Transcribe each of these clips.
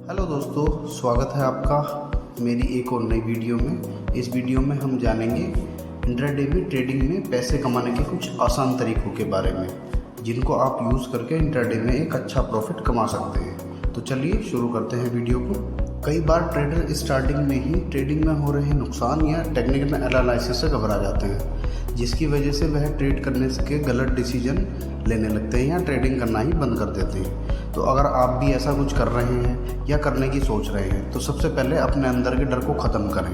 Hello दोस्तों, स्वागत है आपका मेरी एक और नई वीडियो में। इस वीडियो में हम जानेंगे इंट्राडे में ट्रेडिंग में पैसे कमाने के कुछ आसान तरीकों के बारे में, जिनको आप यूज़ करके इंट्राडे में एक अच्छा प्रॉफिट कमा सकते हैं। तो चलिए शुरू करते हैं वीडियो को। कई बार ट्रेडर स्टार्टिंग में ही ट्रेडिंग में हो रहे नुकसान या टेक्निकल एनालिसिस से घबरा जाते हैं, जिसकी वजह से वह ट्रेड करने के गलत डिसीजन लेने लगते हैं या ट्रेडिंग करना ही बंद कर देते हैं। तो अगर आप भी ऐसा कुछ कर रहे हैं या करने की सोच रहे हैं तो सबसे पहले अपने अंदर के डर को ख़त्म करें।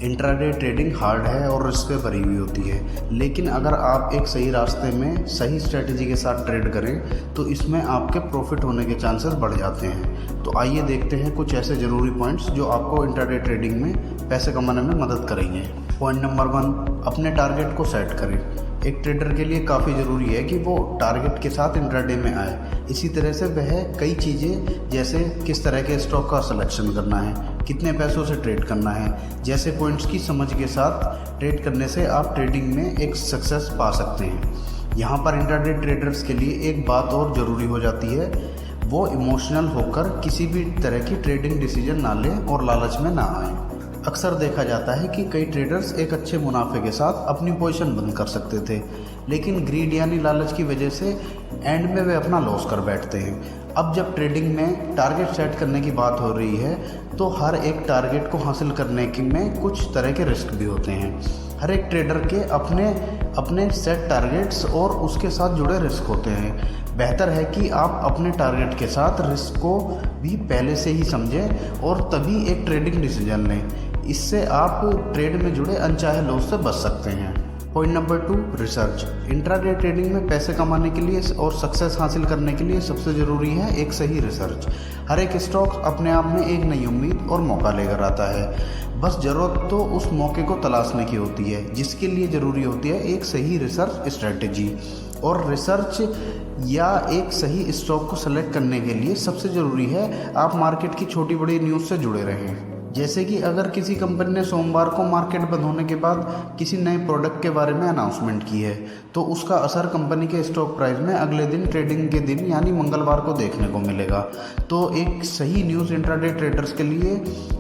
इंट्राडे ट्रेडिंग हार्ड है और रिस्क से भरी हुई होती है, लेकिन अगर आप एक सही रास्ते में सही स्ट्रेटजी के साथ ट्रेड करें तो इसमें आपके प्रॉफिट होने के चांसेस बढ़ जाते हैं। तो आइए देखते हैं कुछ ऐसे ज़रूरी पॉइंट्स जो आपको इंट्राडे ट्रेडिंग में पैसे कमाने में मदद करेंगे। पॉइंट नंबर 1, अपने टारगेट को सेट करें। एक ट्रेडर के लिए काफ़ी ज़रूरी है कि वो टारगेट के साथ इंट्राडे में आए। इसी तरह से वह कई चीज़ें जैसे किस तरह के स्टॉक का सिलेक्शन करना है, कितने पैसों से ट्रेड करना है, जैसे पॉइंट्स की समझ के साथ ट्रेड करने से आप ट्रेडिंग में एक सक्सेस पा सकते हैं। यहाँ पर इंट्राडे ट्रेडर्स के लिए एक बात और ज़रूरी हो जाती है, वो इमोशनल होकर किसी भी तरह की ट्रेडिंग डिसीजन ना लें और लालच में ना आए। अक्सर देखा जाता है कि कई ट्रेडर्स एक अच्छे मुनाफे के साथ अपनी पोजीशन बंद कर सकते थे, लेकिन ग्रीड यानी लालच की वजह से एंड में वे अपना लॉस कर बैठते हैं। अब जब ट्रेडिंग में टारगेट सेट करने की बात हो रही है तो हर एक टारगेट को हासिल करने के में कुछ तरह के रिस्क भी होते हैं। हर एक ट्रेडर के अपने सेट टारगेट्स और उसके साथ जुड़े रिस्क होते हैं। बेहतर है कि आप अपने टारगेट के साथ रिस्क को भी पहले से ही समझें और तभी एक ट्रेडिंग डिसीजन लें। इससे आप ट्रेड में जुड़े अनचाहे लॉस से बच सकते हैं। Point number 2, research. Intraday trading में पैसे कमाने के लिए और सक्सेस हासिल करने के लिए सबसे ज़रूरी है एक सही रिसर्च। हर एक स्टॉक अपने आप में एक नई उम्मीद और मौका लेकर आता है। बस ज़रूरत तो उस मौके को तलाशने की होती है, जिसके लिए ज़रूरी होती है एक सही रिसर्च स्ट्रेटजी। और रिसर्च या एक सही स्टॉक को सेलेक्ट करने के लिए सबसे ज़रूरी है आप मार्केट की छोटी बड़ी न्यूज़ से जुड़े रहें। जैसे कि अगर किसी कंपनी ने सोमवार को मार्केट बंद होने के बाद किसी नए प्रोडक्ट के बारे में अनाउंसमेंट की है, तो उसका असर कंपनी के स्टॉक प्राइस में अगले दिन ट्रेडिंग के दिन यानी मंगलवार को देखने को मिलेगा। तो एक सही न्यूज़ इंट्राडे ट्रेडर्स के लिए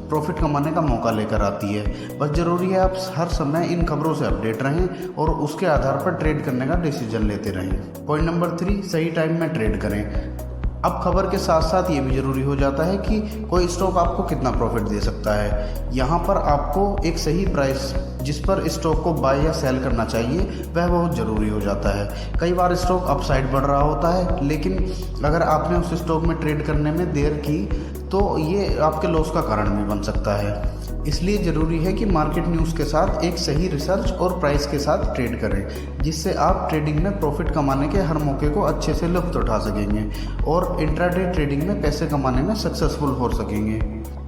प्रॉफिट कमाने का मौका लेकर आती है। बस ज़रूरी है आप हर समय इन खबरों से अपडेट रहें और उसके आधार पर ट्रेड करने का डिसीजन लेते रहें। पॉइंट नंबर 3, सही टाइम में ट्रेड करें। अब खबर के साथ साथ ये भी ज़रूरी हो जाता है कि कोई स्टॉक आपको कितना प्रॉफिट दे सकता है। यहाँ पर आपको एक सही प्राइस जिस पर स्टॉक को बाय या सेल करना चाहिए वह बहुत ज़रूरी हो जाता है। कई बार स्टॉक अपसाइड बढ़ रहा होता है, लेकिन अगर आपने उस स्टॉक में ट्रेड करने में देर की तो ये आपके लॉस का कारण भी बन सकता है। इसलिए ज़रूरी है कि मार्केट न्यूज़ के साथ एक सही रिसर्च और प्राइस के साथ ट्रेड करें, जिससे आप ट्रेडिंग में प्रॉफिट कमाने के हर मौके को अच्छे से लुत्फ़ उठा सकेंगे और इंट्राडे ट्रेडिंग में पैसे कमाने में सक्सेसफुल हो सकेंगे।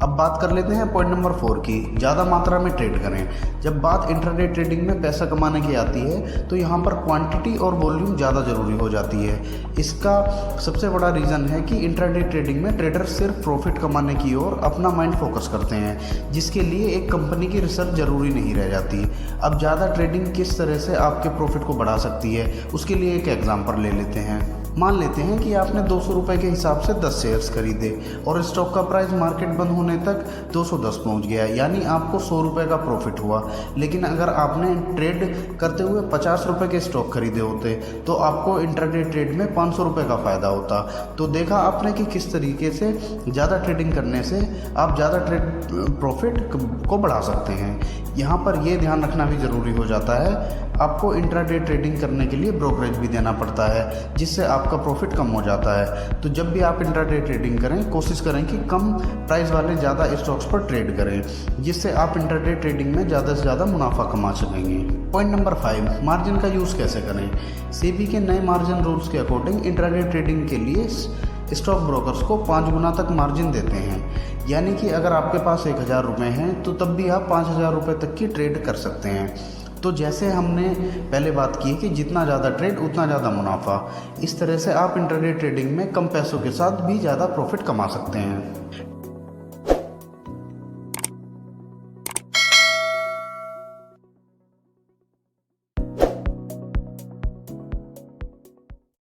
अब बात कर लेते हैं पॉइंट नंबर 4 की, ज़्यादा मात्रा में ट्रेड करें। जब बात इंट्राडे ट्रेडिंग में पैसा कमाने की आती है तो यहाँ पर क्वांटिटी और वॉल्यूम ज़्यादा ज़रूरी हो जाती है। इसका सबसे बड़ा रीज़न है कि इंट्राडे ट्रेडिंग में ट्रेडर सिर्फ प्रॉफिट कमाने की ओर अपना माइंड फोकस करते हैं, जिसके लिए एक कंपनी की रिसर्च ज़रूरी नहीं रह जाती। अब ज़्यादा ट्रेडिंग किस तरह से आपके प्रॉफिट को बढ़ा सकती है, उसके लिए एक एग्जाम्पल ले लेते हैं। मान लेते हैं कि आपने 200 रुपये के हिसाब से 10 शेयर्स खरीदे और स्टॉक का प्राइस मार्केट बंद होने तक 210 पहुंच गया, यानी आपको 100 रुपये का प्रॉफिट हुआ। लेकिन अगर आपने ट्रेड करते हुए 50 रुपये के स्टॉक खरीदे होते तो आपको इंट्राडे ट्रेड में 500 रुपये का फ़ायदा होता। तो देखा आपने कि किस तरीके से ज़्यादा ट्रेडिंग करने से आप ज़्यादा ट्रेड प्रॉफिट को बढ़ा सकते हैं। यहाँ पर यह ध्यान रखना भी ज़रूरी हो जाता है, आपको इंट्राडे ट्रेडिंग करने के लिए ब्रोकरेज भी देना पड़ता है, जिससे आपका प्रॉफिट कम हो जाता है। तो जब भी आप इंट्राडे ट्रेडिंग करें कोशिश करें कि कम प्राइस वाले ज़्यादा स्टॉक्स पर ट्रेड करें, जिससे आप इंट्राडे ट्रेडिंग में ज़्यादा से ज़्यादा मुनाफा कमा सकेंगे। पॉइंट नंबर 5, मार्जिन का यूज़ कैसे करें। सेबी के नए मार्जिन रूल्स के अकॉर्डिंग इंट्राडे ट्रेडिंग के लिए स्टॉक ब्रोकर्स को 5 गुना तक मार्जिन देते हैं, यानी कि अगर आपके पास 1000 रुपये हैं तो तब भी आप 5000 रुपये तक की ट्रेड कर सकते हैं। तो जैसे हमने पहले बात की कि जितना ज़्यादा ट्रेड उतना ज़्यादा मुनाफा, इस तरह से आप इंट्राडे ट्रेडिंग में कम पैसों के साथ भी ज़्यादा प्रॉफिट कमा सकते हैं।